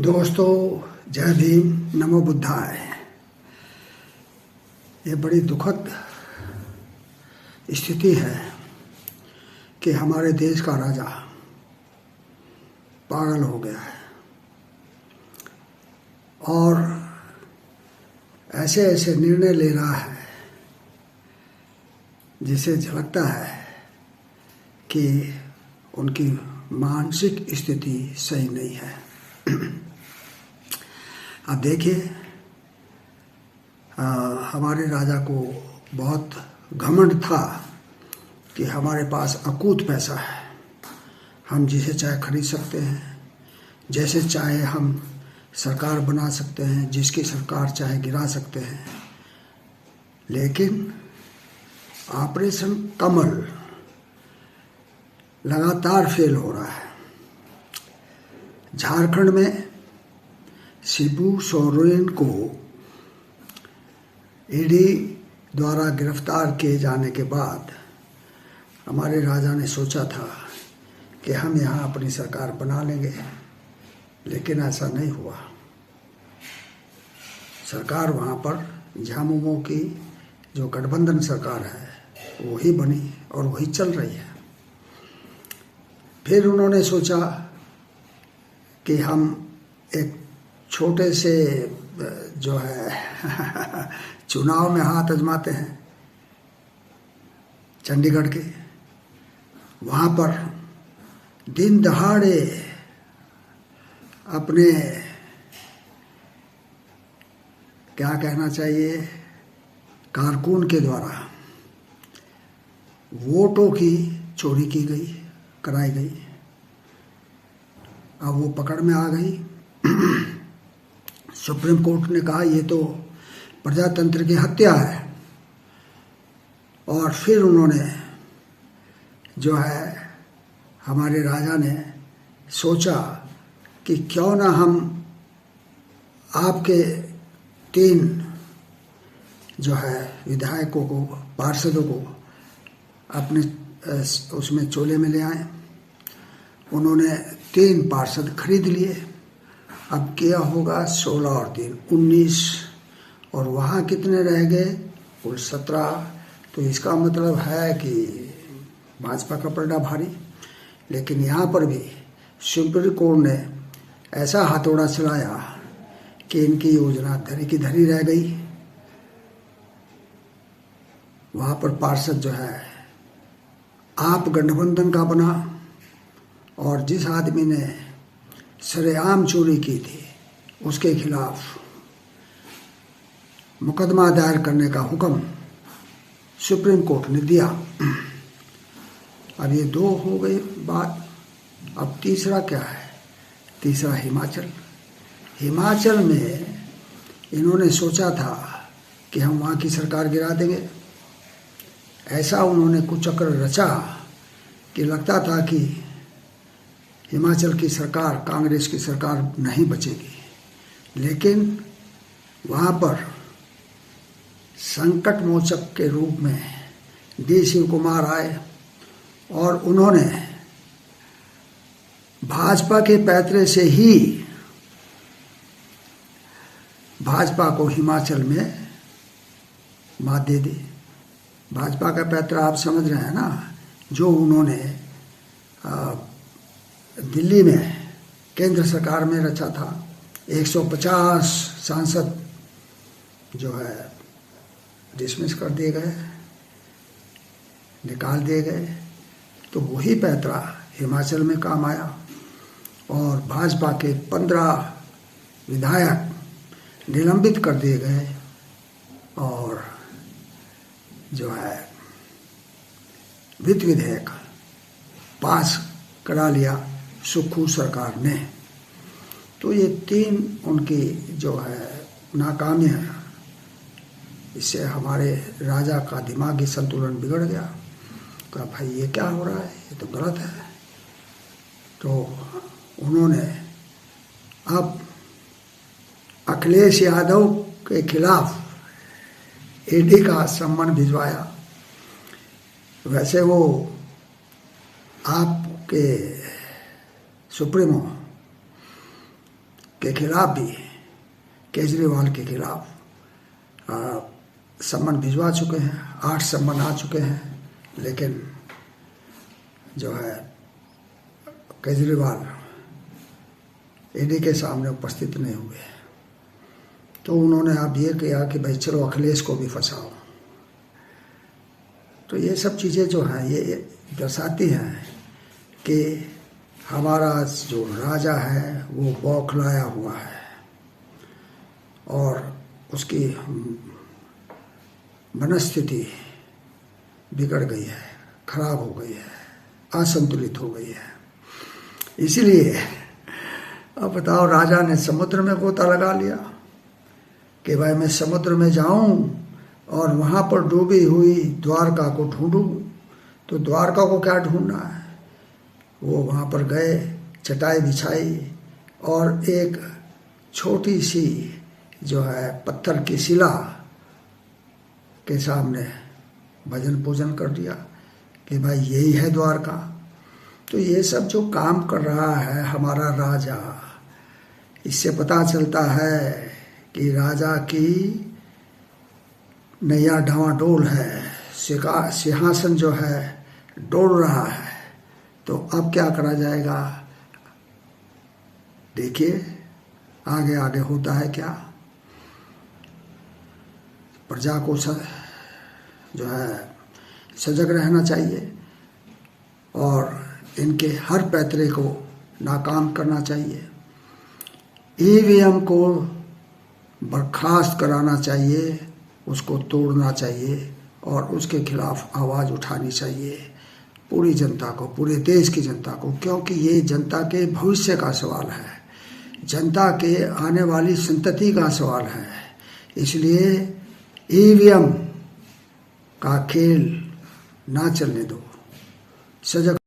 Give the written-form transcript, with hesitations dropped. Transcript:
दोस्तों, जय भीम, नमो बुद्धाय। ये बड़ी दुखद स्थिति है कि हमारे देश का राजा पागल हो गया है और ऐसे ऐसे निर्णय ले रहा है जिसे झलकता है कि उनकी मानसिक स्थिति सही नहीं है। अब देखिए, हमारे राजा को बहुत घमंड था कि हमारे पास अकूत पैसा है, हम जिसे चाहे खरीद सकते हैं, जैसे चाहे हम सरकार बना सकते हैं, जिसकी सरकार चाहे गिरा सकते हैं। लेकिन ऑपरेशन कमल लगातार फेल हो रहा है। झारखंड में शिबू सोरेन को ईडी द्वारा गिरफ्तार किए जाने के बाद हमारे राजा ने सोचा था कि हम यहाँ अपनी सरकार बना लेंगे, लेकिन ऐसा नहीं हुआ। सरकार वहाँ पर झामुमो की जो गठबंधन सरकार है वही बनी और वही चल रही है। फिर उन्होंने सोचा कि हम एक छोटे से जो है चुनाव में हाथ आजमाते हैं चंडीगढ़ के। वहाँ पर दिन दहाड़े अपने क्या कहना चाहिए कारकुन के द्वारा वोटों की चोरी की गई, कराई गई। अब वो पकड़ में आ गई। सुप्रीम कोर्ट ने कहा ये तो प्रजातंत्र की हत्या है, और फिर उन्होंने जो है हमारे राजा ने सोचा कि क्यों ना हम आपके 3 जो है विधायकों को, पार्षदों को अपने उसमें चोले में ले आए। उन्होंने 3 पार्षद खरीद लिए। अब क्या होगा, 16 और 3 19, और वहाँ कितने रह गए, कुल 17। तो इसका मतलब है कि भाजपा का पलड़ा भारी। लेकिन यहाँ पर भी सुप्रीम कोर्ट ने ऐसा हथौड़ा चलाया कि इनकी योजना धरी की धरी रह गई। वहाँ पर पार्षद जो है आप गठबंधन का बना, और जिस आदमी ने सरेआम चोरी की थी उसके खिलाफ मुकदमा दायर करने का हुक्म सुप्रीम कोर्ट ने दिया। अब ये 2 हो गई बात। अब तीसरा क्या है? तीसरा हिमाचल। हिमाचल में इन्होंने सोचा था कि हम वहाँ की सरकार गिरा देंगे। ऐसा उन्होंने कुचक्र रचा कि लगता था कि हिमाचल की सरकार, कांग्रेस की सरकार नहीं बचेगी। लेकिन वहाँ पर संकट मोचक के रूप में डी शिव कुमार आए और उन्होंने भाजपा के पैतरे से ही भाजपा को हिमाचल में मात दे दी। भाजपा का पैतरा आप समझ रहे हैं ना, जो उन्होंने दिल्ली में केंद्र सरकार में रचा था। 150 सांसद जो है डिसमिस कर दिए गए, निकाल दिए गए। तो वही पैतरा हिमाचल में काम आया, और भाजपा के 15 विधायक निलंबित कर दिए गए, और जो है वित्त विधेयक पास करा लिया सुक्खू सरकार ने। तो ये 3 उनकी जो है नाकामी है, इससे हमारे राजा का दिमागी संतुलन बिगड़ गया। कहा भाई ये क्या हो रहा है, ये तो गलत है। तो उन्होंने अब अखिलेश यादव के खिलाफ ईडी का सम्मन भिजवाया। वैसे वो आपके सुप्रीमो के खिलाफ भी, केजरीवाल के खिलाफ सम्मन भिजवा चुके हैं। 8 सम्मन आ चुके हैं, लेकिन जो है केजरीवाल ईडी के सामने उपस्थित नहीं हुए। तो उन्होंने अब ये किया कि भाई चलो अखिलेश को भी फंसाओ। तो ये सब चीज़ें जो हैं ये दर्शाती हैं कि हमारा जो राजा है वो बौखलाया हुआ है और उसकी मनस्थिति बिगड़ गई है, खराब हो गई है, असंतुलित हो गई है। इसीलिए अब बताओ, राजा ने समुद्र में गोता लगा लिया कि भाई मैं समुद्र में जाऊं और वहाँ पर डूबी हुई द्वारका को ढूंढूं। तो द्वारका को क्या ढूंढना है, वो वहाँ पर गए, चटाई बिछाई और एक छोटी सी जो है पत्थर की शिला के सामने भजन पूजन कर दिया कि भाई यही है द्वारका। तो ये सब जो काम कर रहा है हमारा राजा, इससे पता चलता है कि राजा की नैया डावाडोल है, सिंहासन जो है डोल रहा है। तो अब क्या करा जाएगा, देखिए आगे आगे होता है क्या। प्रजा को जो है सजग रहना चाहिए और इनके हर पैतरे को नाकाम करना चाहिए। ईवीएम को बर्खास्त कराना चाहिए, उसको तोड़ना चाहिए और उसके खिलाफ आवाज़ उठानी चाहिए पूरी जनता को, पूरे देश की जनता को, क्योंकि ये जनता के भविष्य का सवाल है, जनता के आने वाली संतति का सवाल है। इसलिए ईवीएम का खेल ना चलने दो, सजग